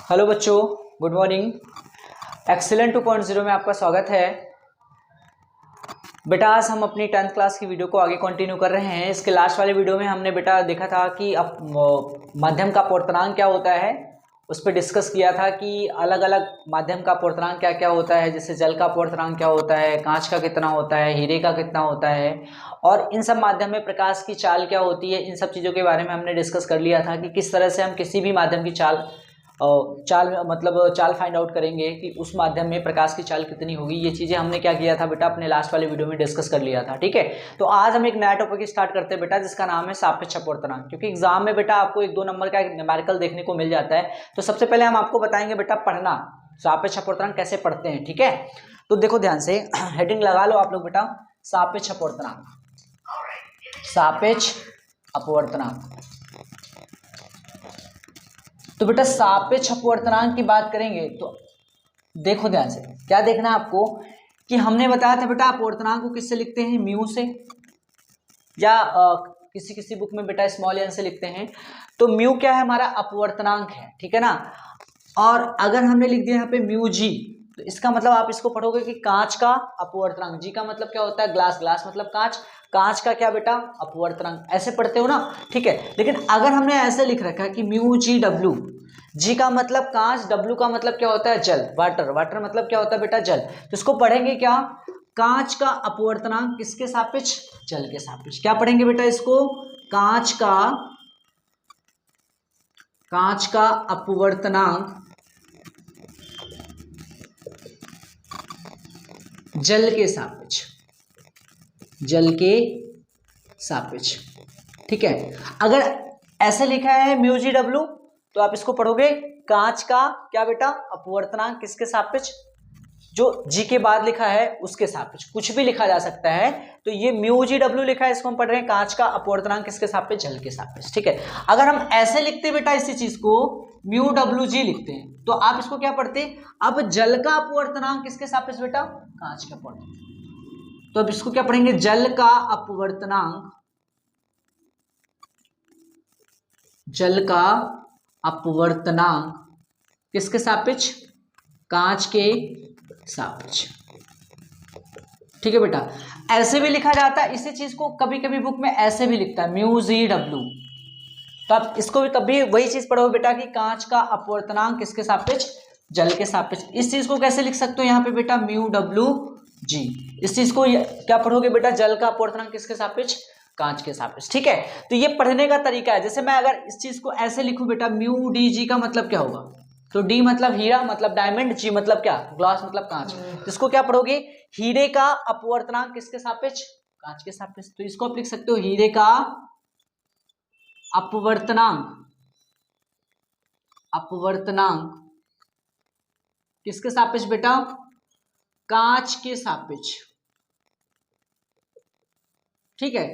Hello बच्चों, good morning. Excellent 2.0 में आपका स्वागत है। बेटा आज हम अपनी 10th क्लास की वीडियो को आगे कंटिन्यू कर रहे हैं। इसके लास्ट वाले वीडियो में हमने बेटा देखा था कि माध्यम का अपवर्तनांक क्या होता है, उस पर डिस्कस किया था कि अलग अलग माध्यम का अपवर्तनांक क्या क्या होता है। जैसे जल का अपवर्तनांक क्या होता है, कांच का कितना होता है, हीरे का कितना होता है, और इन सब माध्यम में प्रकाश की चाल क्या होती है। इन सब चीज़ों के बारे में हमने डिस्कस कर लिया था कि किस तरह से हम किसी भी माध्यम की चाल फाइंड आउट करेंगे कि उस माध्यम में प्रकाश की चाल कितनी होगी। ये चीज़ें हमने क्या किया था बेटा, अपने लास्ट वाले वीडियो में डिस्कस कर लिया था। ठीक है, तो आज हम एक नया टॉपिक स्टार्ट करते हैं बेटा, जिसका नाम है सापेक्ष अपवर्तनांक। क्योंकि एग्जाम में बेटा आपको 1-2 नंबर का एक न्यूमेरिकल देखने को मिल जाता है। तो सबसे पहले हम आपको बताएंगे बेटा पढ़ना, सापेक्ष अपवर्तनांक कैसे पढ़ते हैं। ठीक है, तो देखो ध्यान से, हेडिंग लगा लो आप लोग बेटा, सापेक्ष अपवर्तनांक। सापेक्ष अपवर्तनांक। तो बेटा सापेक्ष अपवर्तनांक की बात करेंगे तो देखो ध्यान से, क्या देखना है आपको कि हमने बताया था बेटा अपवर्तनांक को किससे लिखते हैं, म्यू से, या किसी किसी बुक में बेटा स्मॉल एन से लिखते हैं। तो म्यू क्या है, हमारा अपवर्तनांक है। ठीक है ना, और अगर हमने लिख दिया यहाँ पे म्यू जी, तो इसका मतलब आप इसको पढ़ोगे कि कांच का अपवर्तनांक। जी का मतलब क्या होता है, ग्लास, ग्लास मतलब कांच, कांच का क्या बेटा, अपवर्तनांक। ऐसे पढ़ते हो ना, ठीक है। लेकिन अगर हमने ऐसे लिख रखा है कि म्यू जी डब्ल्यू, जी का मतलब कांच, डब्ल्यू का मतलब क्या होता है, जल, वाटर, वाटर मतलब क्या होता है बेटा, जल। तो इसको पढ़ेंगे क्या, कांच का अपवर्तनांक किसके सापेक्ष, जल के सापेक्ष। क्या पढ़ेंगे बेटा इसको, कांच का अपवर्तनांक जल के सापेक्ष, जल के सापेक्ष। ठीक है, अगर ऐसे लिखा है म्यू जी डब्ल्यू, तो आप इसको पढ़ोगे कांच का क्या बेटा, अपवर्तनांक किसके सापेक्ष, जो जी के बाद लिखा है उसके सापेक्ष। कुछ भी लिखा जा सकता है। तो ये म्यू जी डब्ल्यू लिखा है, इसको हम पढ़ रहे हैं कांच का अपवर्तनांक किसके सापेक्ष, जल के सापेक्ष। ठीक है, अगर हम ऐसे लिखते बेटा इसी चीज को म्यू डब्ल्यू जी लिखते हैं, तो आप इसको क्या पढ़ते, अब जल का अपवर्तनांक किसके सापेक्ष बेटा, कांच का अपवर्तनांक। तो अब इसको क्या पढ़ेंगे, जल का अपवर्तनांक, जल का अपवर्तनांक किसके सापेक्ष, कांच के सापेक्ष। ठीक है बेटा, ऐसे भी लिखा जाता है इसी चीज को, कभी कभी बुक में ऐसे भी लिखता है म्यू जी डब्ल्यू। तो आप इसको भी तब भी वही चीज पढ़ो बेटा कि कांच का अपवर्तनांक किसके सापेक्ष, जल के सापेक्ष। इस चीज को कैसे लिख सकते हो यहाँ पे बेटा, म्यू डब्ल्यू जी। इस चीज को क्या पढ़ोगे बेटा, जल का अपवर्तनांक किसके सापेक्ष, कांच के सापेक्ष। ठीक है, तो ये पढ़ने का तरीका है। जैसे मैं अगर इस चीज को ऐसे लिखूं बेटा, म्यू डी जी का मतलब क्या होगा, तो डी मतलब हीरा मतलब डायमंड, जी मतलब क्या, ग्लास मतलब कांच। इसको क्या पढ़ोगे, हीरे का अपवर्तनांक किसके सापेक्ष, कांच के सापेक्ष। तो इसको आप लिख सकते हो हीरे का अपवर्तनांक, अपवर्तनांक किसके सापेक्ष बेटा, कांच के सापेक्ष। ठीक है,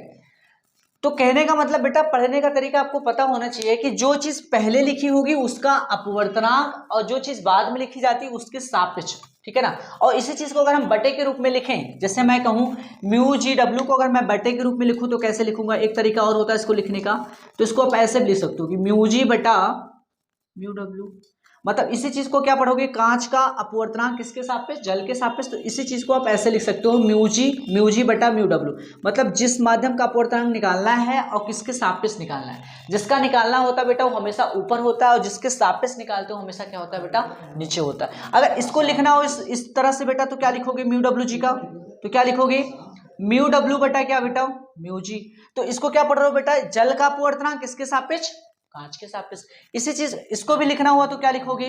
तो कहने का मतलब बेटा पढ़ने का तरीका आपको पता होना चाहिए कि जो चीज पहले लिखी होगी उसका अपवर्तनांक, और जो चीज बाद में लिखी जाती है उसके सापेक्ष। ठीक है ना, और इसी चीज को अगर हम बटे के रूप में लिखें, जैसे मैं कहूं म्यू जी डब्ल्यू को अगर मैं बटे के रूप में लिखूं तो कैसे लिखूंगा, एक तरीका और होता है इसको लिखने का। तो इसको आप ऐसे भी लिख सकते हो कि म्यू जी बटा म्यू डब्ल्यू। मतलब इसी चीज को क्या पढ़ोगे, कांच का अपवर्तनांक किसके सापेक्ष, जल के सापेक्ष। तो इसी चीज को आप ऐसे लिख सकते हो म्यू जी बटा म्यू डब्ल्यू। मतलब जिस माध्यम का अपवर्तनांक निकालना है और किसके सापेक्ष निकालना है। जिसका निकालना होता है बेटा वो हमेशा ऊपर होता है, और जिसके सापेक्ष निकालते हो हमेशा क्या होता है बेटा, नीचे होता है। अगर इसको लिखना हो इस तरह से बेटा, तो क्या लिखोगे म्यू डब्ल्यू जी का, तो क्या लिखोगे म्यू डब्ल्यू बटा क्या बेटा, म्यू जी। तो इसको क्या पढ़ रहे हो बेटा, जल का अपवर्तनांक किसके सापेक्ष, कांच के सापेक्ष। इसी चीज इसको भी लिखना हुआ तो क्या लिखोगे,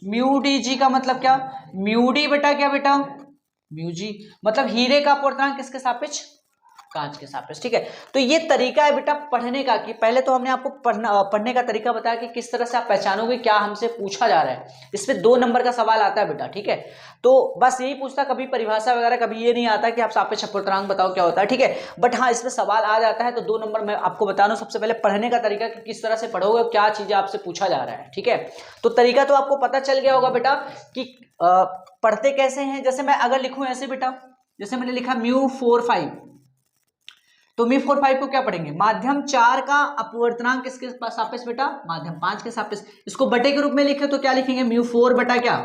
म्यू डी जी का मतलब क्या, म्यू डी बटा क्या बेटा, म्यू जी। मतलब हीरे का अपवर्तनांक किसके सापेक्ष, कांच के सापेक्ष। ठीक है, तो ये तरीका है बेटा पढ़ने का, कि पहले तो हमने आपको पढ़ने का तरीका बताया कि किस तरह से आप पहचानोगे क्या हमसे पूछा जा रहा है। इसमें 2 नंबर का सवाल आता है बेटा। ठीक है, तो बस यही पूछता, कभी परिभाषा वगैरह कभी ये नहीं आता कि आप सापेक्ष अपवर्तनांक बताओ क्या होता है। ठीक है, बट हाँ इसमें सवाल आ जाता है। तो 2 नंबर मैं आपको बता दूं, सबसे पहले पढ़ने का तरीका कि किस तरह से पढ़ोगे, क्या चीजें आपसे पूछा जा रहा है। ठीक है, तो तरीका तो आपको पता चल गया होगा बेटा कि पढ़ते कैसे हैं। जैसे मैं अगर लिखूं ऐसे बेटा, जैसे मैंने लिखा म्यू 4 5, तो μ4 5 को क्या पढ़ेंगे, माध्यम 4 का अपवर्तनांक किसके सापेक्ष बेटा, माध्यम 5 के सापेक्ष। इसको बटे के रूप में लिखे तो क्या लिखेंगे, μ4 बटा क्या,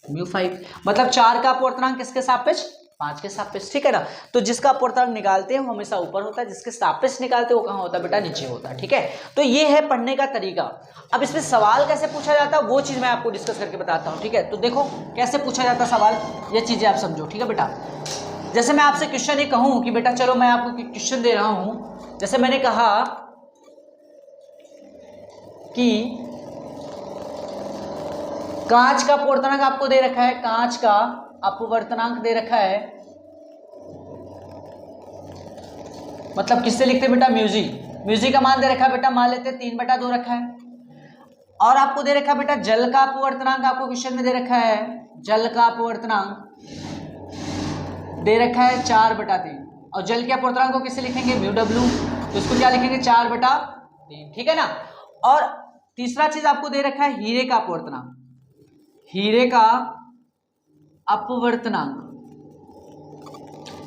μ5, मतलब 4 का अपवर्तनांक किसके सापेक्ष, 5 के सापेक्ष, ठीक है ना। तो जिसका अपवर्तनांक निकालते हैं वो हमेशा ऊपर होता है, जिसके सापेक्ष निकालते हैं वो कहाँ होता है बेटा, नीचे होता है, ठीक है। तो ये है पढ़ने का तरीका। अब इसमें सवाल कैसे पूछा जाता है वो चीज मैं आपको डिस्कस करके बताता हूँ, ठीक है। तो देखो कैसे पूछा जाता है सवाल, ये चीजें आप समझो, ठीक है बेटा। जैसे मैं आपसे क्वेश्चन ये कहूँ कि बेटा चलो मैं आपको क्वेश्चन दे रहा हूँ, जैसे मैंने कहा कि कांच का अपवर्तनांक आपको दे रखा है, कांच का अपवर्तनांक दे रखा है, मतलब किससे लिखते हैं बेटा, म्यूजी, म्यूजी का मान दे रखा है बेटा, मान लेते हैं 3/2 रखा है। और आपको दे रखा है बेटा जल का अपवर्तनांक, आपको क्वेश्चन में दे रखा है जल का अपवर्तनांक दे रखा है 4/3, और जल के अपवर्तनांक को किससे लिखेंगे, μw, तो इसको क्या लिखेंगे 4/3, ठीक है ना। और तीसरा चीज आपको दे रखा है हीरे का अपवर्तनांक, हीरे का अपवर्तनांक,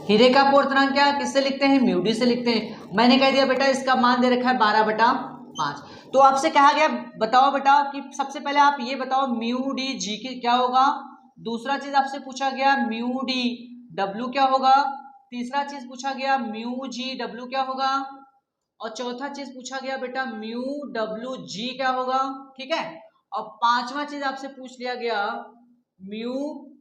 हीरे का अपवर्तनांक क्या किससे लिखते हैं, μd से लिखते हैं। मैंने कह दिया बेटा इसका मान दे रखा है 12/5। तो आपसे कहा गया बताओ बेटा कि सबसे पहले आप ये बताओ μd(g) की क्या होगा, दूसरा चीज आपसे पूछा गया μd(w) क्या होगा, तीसरा चीज पूछा गया μg(w) क्या होगा, और चौथा चीज पूछा गया बेटा μwg क्या होगा, ठीक है। और पांचवा चीज आपसे पूछ लिया गया μgd।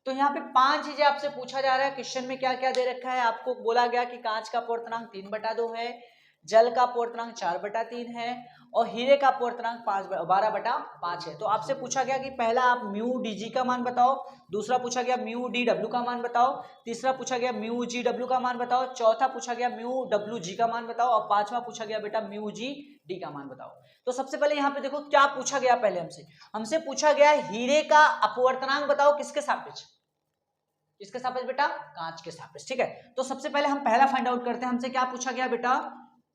तो यहाँ पे 5 चीजें आपसे पूछा जा रहा है। क्वेश्चन में क्या क्या दे रखा है, आपको बोला गया कि कांच का अपवर्तनांक 3/2 है, जल का अपवर्तनांक 4/3 है, और हीरे का अपवर्तनांक 12/5 है। तो आपसे पूछा गया कि पहला आप μdg का मान बताओ, दूसरा पूछा गया μdw का मान बताओ, तीसरा पूछा गया μgw का मान बताओ, चौथा पूछा गया μwg का मान बताओ, और पांचवा पूछा गया बेटा μgd का मान बताओ। तो सबसे पहले यहाँ पे देखो क्या पूछा गया, पहले हमसे पूछा गया हीरे का अपवर्तनांक बताओ किसके सापेक्ष, किसके सापेक्ष बेटा, कांच के सापेक्ष, ठीक है। तो सबसे पहले हम पहला फाइंड आउट करते हैं, हमसे क्या पूछा गया बेटा,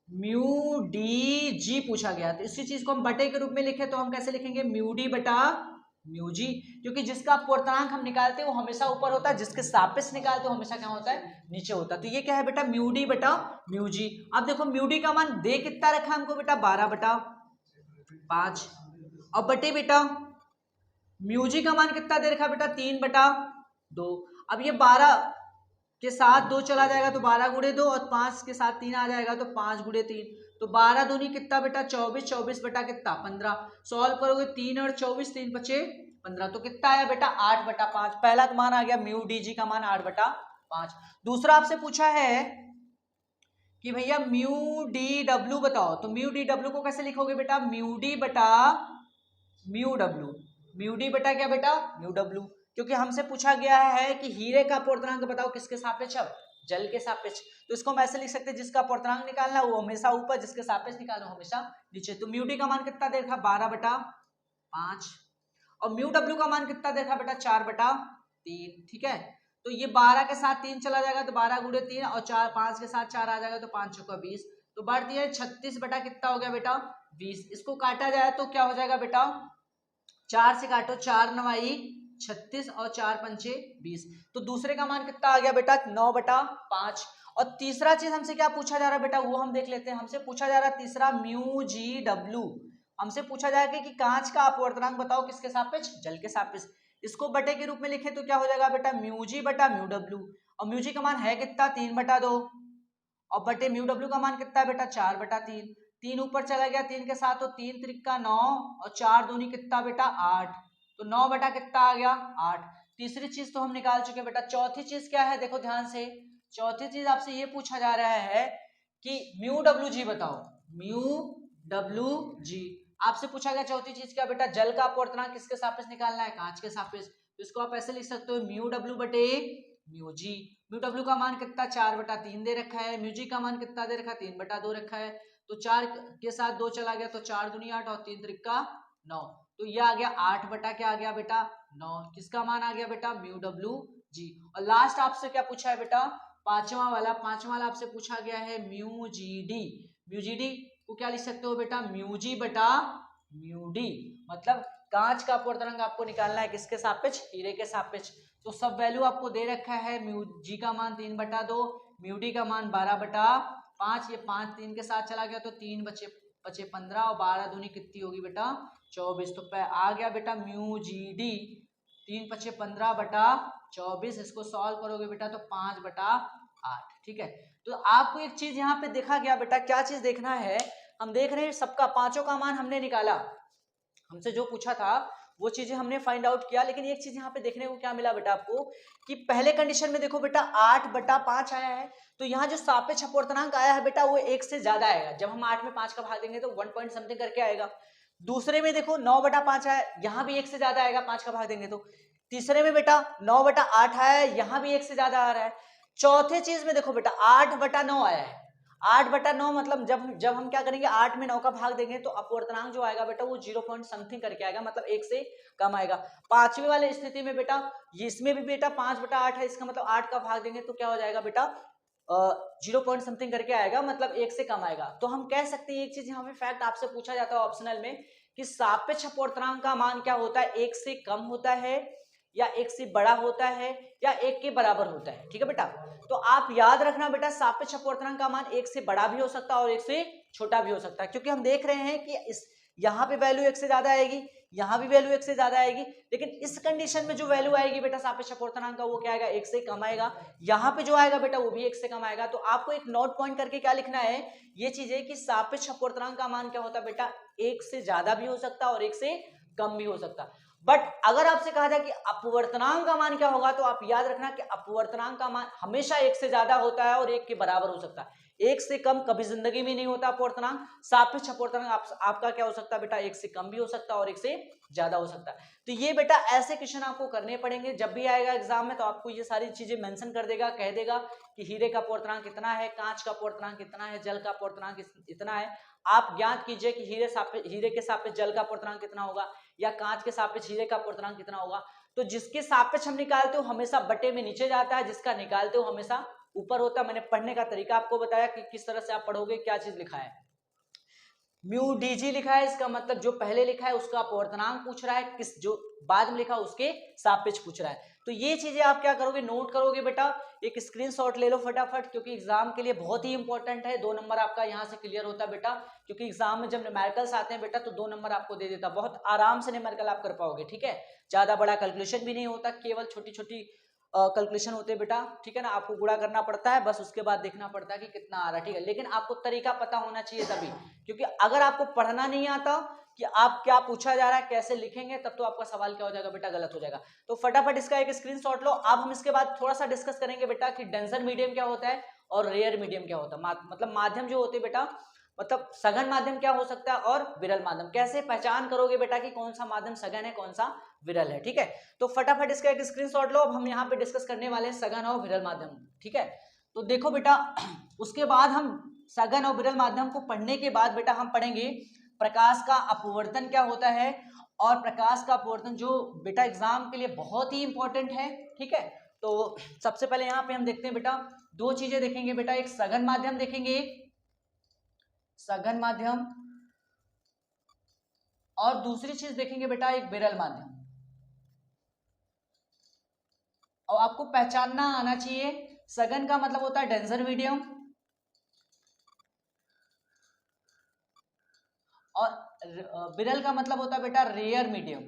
μdg पूछा गया। तो इसी चीज को हम बटे के रूप में लिखे तो हम कैसे लिखेंगे, μd बटा μg, क्योंकि जिसका अपवर्तनांक हम निकालते हैं वो हमेशा ऊपर होता है, जिसके सापेक्ष निकालते हैं वो हमेशा क्या होता है, नीचे होता है। तो ये क्या है बेटा μd बटा μg। अब देखो μd का मान दे कितना रखा हमको बेटा, 12/5, और बटे बेटा μg का मान कितना दे रखा बेटा, 3/2। अब ये 12 के साथ 2 चला जाएगा तो 12 गुणे 2, और 5 के साथ 3 आ जाएगा तो 5 गुणे 3, तो 12 दूनी कितना बेटा 24, 24 बटा कितना 15, सॉल्व करोगे 3 और 24, 3 बचे 15, तो कितना आया बेटा 8/5। पहला मान आ गया μdg का मान 8/5। दूसरा आपसे पूछा है कि भैया μdw बताओ, तो μdw को कैसे लिखोगे बेटा, μd बटा μw, μd बटा क्या बेटा μw, क्योंकि हमसे पूछा गया है कि हीरे का अपवर्तनांक बताओ किसके सापेक्ष, जल के सापेक्ष। तो इसको हम ऐसे लिख सकते हैं जिसका अपवर्तनांक निकालना वो हमेशा ऊपर, जिसके सापेक्ष निकालना हमेशा नीचे। तो μd का मान कितना दे रखा 12/5, और μw का मान कितना दे रखा बेटा 4/3, ठीक है। तो ये 12 के साथ 3 चला जाएगा तो 12 गुणे 3, और 4 5 के साथ 4 आ जाएगा तो 5 चौका 20, तो बढ़ दिया 36 बटा कितना हो गया बेटा 20। इसको काटा जाए तो क्या हो जाएगा बेटा, 4 से काटो, 4 9 36 और 4 पंचे 20, तो दूसरे का मान कितना आ गया बेटा 9/5। और तीसरा चीज हमसे क्या पूछा जा रहा है बेटा वो हम देख लेते हैं। हमसे पूछा जा रहा है तीसरा μgw, हमसे पूछा जाएगा कि कांच का अपवर्तनांक बताओ किसके सापेक्ष, जल के सापेक्ष। इसको बटे के रूप में लिखे तो क्या हो जाएगा बेटा μg बटा μw, और μg का मान है कितना 3/2, और बटे μw का मान कितना है बेटा 4/3, 3 ऊपर चला गया 3 के साथ, तो 3 त्रिका 9, और 4 दूनी कितना बेटा 8, तो 9 बटा कितना आ गया 8। तीसरी चीज तो हम निकाल चुके बेटा। चौथी चीज क्या है, देखो ध्यान से, चौथी चीज आपसे ये पूछा जा रहा है कि μwg बताओ, μwg आपसे पूछा गया। चौथी चीज क्या बेटा, जल का अपवर्तनांक किसके सापेक्ष निकालना है, कांच के सापेक्ष। तो इसको आप ऐसे लिख सकते हो μw बटे μg। μw का मान कितना 4/3 दे रखा है, μg का मान कितना दे रखा है 3/2 रखा है, तो 4 के साथ 2 चला गया तो 4 दूनी 8 और 3 त्रिका 9, तो ये आ गया 8 बटा क्या आ गया बेटा 9। किसका मान आ गया बेटा μwg। और लास्ट आपसे क्या पूछा है बेटा, पांचवा वाला आपसे पूछा गया है μgd। μgd को क्या लिख सकते हो बेटा μg बटा μd, मतलब कांच का अपवर्तनांक आपको निकालना है किसके सापेक्ष, हीरे के सापेक्ष। तो सब वैल्यू आपको दे रखा है। म्यू जी का मान 3/2, म्यू डी का मान 12/5, ये 5 3 के साथ चला गया तो 3 बचे 15 और 12 दूनी कितनी होगी बेटा 24। तो आ गया बेटा म्यू जी डी 3 × 5 = 15/24। इसको सॉल्व करोगे बेटा तो 5/8। ठीक है, तो आपको एक चीज यहाँ पे देखा गया बेटा, क्या चीज देखना है, हम देख रहे हैं सबका पांचों का मान हमने निकाला, हमसे जो पूछा था वो चीजें हमने फाइंड आउट किया। लेकिन एक चीज यहाँ पे देखने को क्या मिला बेटा आपको कि पहले कंडीशन में देखो बेटा 8/5 आया है, तो यहाँ जो सापेक्ष अपवर्तनांक आया है बेटा वो 1 से ज्यादा आएगा। जब हम 8 में 5 का भाग देंगे तो 1 पॉइंट समथिंग करके आएगा। दूसरे में देखो 9/5 आया, यहाँ भी 1 से ज्यादा आएगा 5 का भाग देंगे तो। तीसरे में बेटा 9/8 आया है, यहाँ भी 1 से ज्यादा आ रहा है। चौथे चीज में देखो बेटा 8/9 आया है। 8/9 मतलब जब हम क्या करेंगे 8 में 9 का भाग देंगे तो अपवर्तनांक जो आएगा बेटा वो 0 पॉइंट समथिंग करके आएगा, मतलब 1 से कम आएगा। पांचवी वाले स्थिति में बेटा इसमें भी बेटा 5/8 है, इसका मतलब 8 का भाग देंगे तो क्या हो जाएगा बेटा 0 पॉइंट समथिंग करके आएगा, मतलब 1 से कम आएगा। तो हम कह सकते हैं एक चीज यहाँ पे फैक्ट आपसे पूछा जाता है ऑप्शनल में कि सापेक्ष अपवर्तनांक का मान क्या होता है, 1 से कम होता है या 1 से बड़ा होता है या 1 के बराबर होता है। ठीक है बेटा, तो आप याद रखना बेटा सापेक्ष अपवर्तनांक का मान 1 से बड़ा भी हो सकता है और 1 से छोटा भी हो सकता है, क्योंकि हम देख रहे हैं कि इस यहाँ पे वैल्यू 1 से ज्यादा आएगी, यहाँ भी वैल्यू 1 से ज्यादा आएगी, लेकिन इस कंडीशन में जो वैल्यू आएगी बेटा सापेक्ष अपवर्तनांक का वो क्या आएगा 1 से कम आएगा। यहाँ पे जो आएगा बेटा वो भी 1 से कम आएगा। तो आपको एक नोट पॉइंट करके क्या लिखना है, ये चीज है कि सापेक्ष अपवर्तनांक का मान क्या होता है बेटा 1 से ज्यादा भी हो सकता है और 1 से कम भी हो सकता है। बट अगर आपसे कहा जाए कि अपवर्तनांक का मान क्या होगा तो आप याद रखना कि अपवर्तनांक का मान हमेशा 1 से ज्यादा होता है और 1 के बराबर हो सकता है। 1 से कम कभी जिंदगी में नहीं होता अपवर्तनांक। सापेक्ष अपवर्तनांक आपका क्या हो सकता है बेटा 1 से कम भी हो सकता है और 1 से ज्यादा हो सकता है। तो ये बेटा ऐसे क्वेश्चन आपको करने पड़ेंगे, जब भी आएगा एग्जाम में तो आपको ये सारी चीजें मेंशन कर देगा, कह देगा कि हीरे का अपवर्तनांक कितना है, कांच का अपवर्तनांक कितना है, जल का अपवर्तनांक इतना है। आप ज्ञात कीजिए कि हीरे के सापेक्ष जल का अपवर्तनांक कितना होगा या कांच के सापेक्ष हीरे का अपवर्तनांक कितना होगा। तो जिसके सापेक्ष हम निकालते हो हमेशा बटे में नीचे जाता है, जिसका निकालते हो हमेशा ऊपर होता है। मैंने पढ़ने का तरीका आपको बताया कि किस तरह से आप पढ़ोगे, क्या चीज लिखा है म्यू डीजी लिखा है, इसका मतलब जो पहले लिखा है उसका अपवर्तनांक पूछ रहा है, किस जो बाद में लिखा उसके सापेक्ष पूछ रहा है। तो ये चीजें आप क्या करोगे नोट करोगे बेटा, एक स्क्रीनशॉट ले लो फटाफट, क्योंकि एग्जाम के लिए बहुत ही इंपॉर्टेंट है। 2 नंबर आपका यहाँ से क्लियर होता है बेटा, क्योंकि एग्जाम में जब न्यूमेरिकल्स आते हैं बेटा तो 2 नंबर आपको दे देता, बहुत आराम से न्यूमेरिकल आप कर पाओगे। ठीक है, ज्यादा बड़ा कैलकुलेशन भी नहीं होता, केवल छोटी छोटी कैलकुलेशन होते हैं बेटा। ठीक है ना, आपको गुणा करना पड़ता है बस, उसके बाद देखना पड़ता है कि कितना आ रहा है। ठीक है, लेकिन आपको तरीका पता होना चाहिए तभी, क्योंकि अगर आपको पढ़ना नहीं आता कि आप क्या पूछा जा रहा है कैसे लिखेंगे तब तो आपका सवाल क्या हो जाएगा बेटा गलत हो जाएगा। तो फटाफट इसका एक स्क्रीनशॉट लो। अब हम इसके बाद थोड़ा सा डिस्कस करेंगे बेटा कि डेंसर मीडियम क्या होता है और रेयर मीडियम क्या होता है। मतलब माध्यम जो होते हैं बेटा, मतलब सघन माध्यम क्या हो सकता है और विरल माध्यम, कैसे पहचान करोगे बेटा कि कौन सा माध्यम सघन है कौन सा विरल है। ठीक है, तो फटाफट इसका एक स्क्रीनशॉट लो। अब हम यहाँ पे डिस्कस करने वाले हैं सघन और विरल माध्यम। ठीक है, तो देखो बेटा उसके बाद हम सघन और विरल माध्यम को पढ़ने के बाद बेटा हम पढ़ेंगे प्रकाश का अपवर्तन क्या होता है, और प्रकाश का अपवर्तन जो बेटा एग्जाम के लिए बहुत ही इंपॉर्टेंट है। ठीक है, तो सबसे पहले यहाँ पे हम देखते हैं बेटा 2 चीजें देखेंगे बेटा, एक सघन माध्यम देखेंगे, सघन माध्यम, और दूसरी चीज देखेंगे बेटा एक विरल माध्यम। और आपको पहचानना आना चाहिए, सघन का मतलब होता है डेंसर मीडियम और विरल का मतलब होता है बेटा रेयर मीडियम।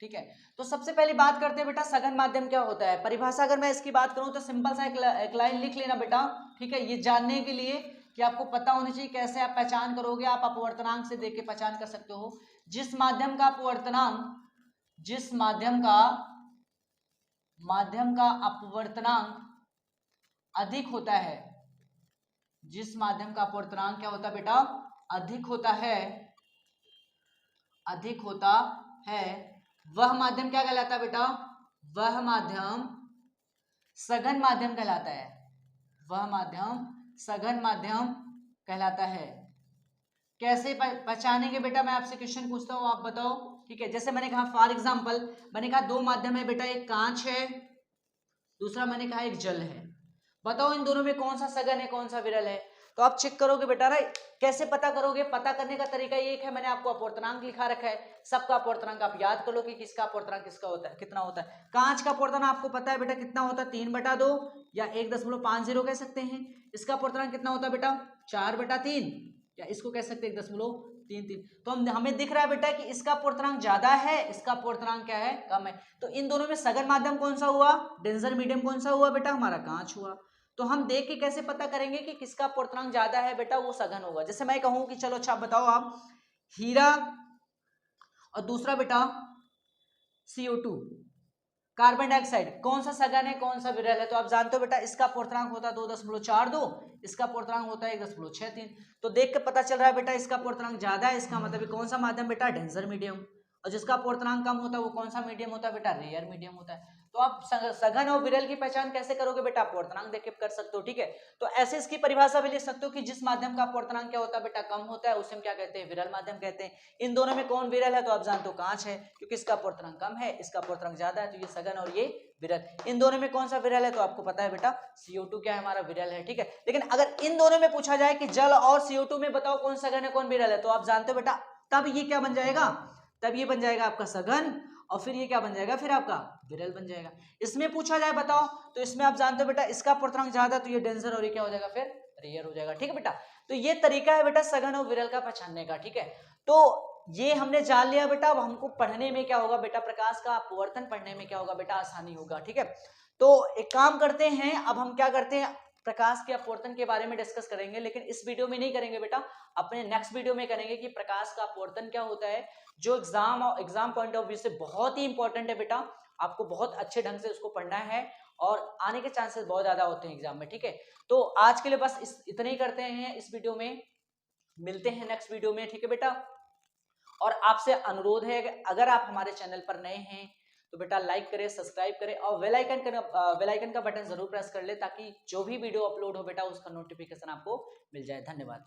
ठीक है, तो सबसे पहली बात करते हैं बेटा सघन माध्यम क्या होता है। परिभाषा अगर मैं इसकी बात करूं तो सिंपल सा एक लाइन लिख लेना बेटा। ठीक है, ये जानने के लिए कि आपको पता होना चाहिए कैसे आप पहचान करोगे, आप अपवर्तनांक से देख के पहचान कर सकते हो। जिस माध्यम का अपवर्तनांक, जिस माध्यम का अपवर्तनांक अधिक होता है, जिस माध्यम का अपवर्तनांक क्या होता है बेटा अधिक होता है, अधिक होता है, वह माध्यम क्या कहलाता है बेटा, वह माध्यम सघन माध्यम कहलाता है, वह माध्यम सघन माध्यम कहलाता है। कैसे पहचानेंगे बेटा, मैं आपसे क्वेश्चन पूछता हूं आप बताओ। ठीक है, जैसे मैंने कहा फॉर एग्जांपल मैंने कहा 2 माध्यम है बेटा, एक कांच है दूसरा मैंने कहा एक जल है, बताओ इन दोनों में कौन सा सघन है कौन सा विरल है। तो आप चेक करोगे बेटा ना, कैसे पता करोगे, पता करने का तरीका ये है, मैंने आपको अपवर्तनांक लिखा रखा है, सबका अपवर्तनांक आप याद कर लो कि किसका अपवर्तनांक किसका होता है, कितना होता है। कांच का अपवर्तनांक आपको पता है बेटा कितना होता है, 3/2 या 1.50 कह सकते हैं। इसका अपवर्तनांक कितना होता है बेटा, 4/3, या इसको कह सकते हैं 1.33। तो हमें दिख रहा है बेटा कि इसका अपवर्तनांक ज्यादा है, इसका अपवर्तनांक क्या है, कम है। तो इन दोनों में सघन माध्यम कौन सा हुआ, डेंसर मीडियम कौन सा हुआ बेटा, हमारा कांच हुआ। तो हम देख के कैसे पता करेंगे कि किसका अपवर्तनांक ज्यादा है बेटा, वो सघन होगा। जैसे मैं कहूं कि चलो अच्छा बताओ आप, हीरा और दूसरा बेटा CO2, कार्बन डाइऑक्साइड, कौन सा सघन है कौन सा विरल है। तो आप जानते हो बेटा इसका अपवर्तनांक होता है 2.42, इसका अपवर्तनांक होता है 1.63। तो देख के पता चल रहा है बेटा इसका अपवर्तनांक ज्यादा है, इसका मतलब कौन सा माध्यम बेटा, डेंसर मीडियम। और जिसका अपवर्तनांक कम होता है वो कौन सा मीडियम होता है बेटा, रेयर मीडियम होता है। तो आप सघन और विरल की पहचान कैसे करोगे बेटा, अपवर्तनांक देख के कर सकते हो, ठीक है। तो ऐसे इसकी परिभाषा भी लिख सकते हो कि जिस माध्यम का अपवर्तनांक क्या होता है बेटा, कम होता है, उसे हम क्या कहते हैं, विरल माध्यम कहते हैं। इन दोनों में कौन विरल है, तो आप जानते हो कांच है, क्योंकि इसका अपवर्तनांक कम है, इसका अपवर्तनांक ज्यादा है, तो ये सघन और ये विरल। इन दोनों में कौन सा विरल है, तो आपको पता है बेटा CO2 क्या है, हमारा विरल है, ठीक है। लेकिन अगर इन दोनों में पूछा जाए कि जल और CO2 में बताओ कौन सघन है कौन विरल है, तो आप जानते हो बेटा तब ये क्या बन जाएगा, तब ये बन जाएगा आपका सघन, और फिर ये क्या बन जाएगा, फिर आपका विरल बन जाएगा। इसमें पूछा जाए बताओ, तो इसमें आप जानते हो बेटा इसका अपवर्तनांक ज्यादा, तो ये डेंसर और ये क्या हो जाएगा, फिर रेयर हो जाएगा, ठीक है बेटा। तो ये तरीका है बेटा सघन और विरल का पहचानने का, ठीक है। तो ये हमने जान लिया बेटा। अब हमको पढ़ने में क्या होगा बेटा, प्रकाश का अपवर्तन पढ़ने में क्या होगा बेटा, आसानी होगा, ठीक है। तो एक काम करते हैं, अब हम क्या करते हैं, प्रकाश के अपवर्तन के बारे में डिस्कस करेंगे, लेकिन इस वीडियो में नहीं करेंगे बेटा, अपने नेक्स्ट वीडियो में करेंगे कि प्रकाश का अपवर्तन क्या होता है, जो एग्जाम पॉइंट ऑफ व्यू से बहुत ही इंपॉर्टेंट है बेटा। आपको बहुत अच्छे ढंग से उसको पढ़ना है और आने के चांसेस बहुत ज्यादा होते हैं एग्जाम में, ठीक है। तो आज के लिए बस इतना ही करते हैं इस वीडियो में, मिलते हैं नेक्स्ट वीडियो में, ठीक है बेटा। और आपसे अनुरोध है अगर आप हमारे चैनल पर नए हैं तो बेटा लाइक करें, सब्सक्राइब करें और बेल आइकन का बटन जरूर प्रेस कर ले, ताकि जो भी वीडियो अपलोड हो बेटा उसका नोटिफिकेशन आपको मिल जाए। धन्यवाद।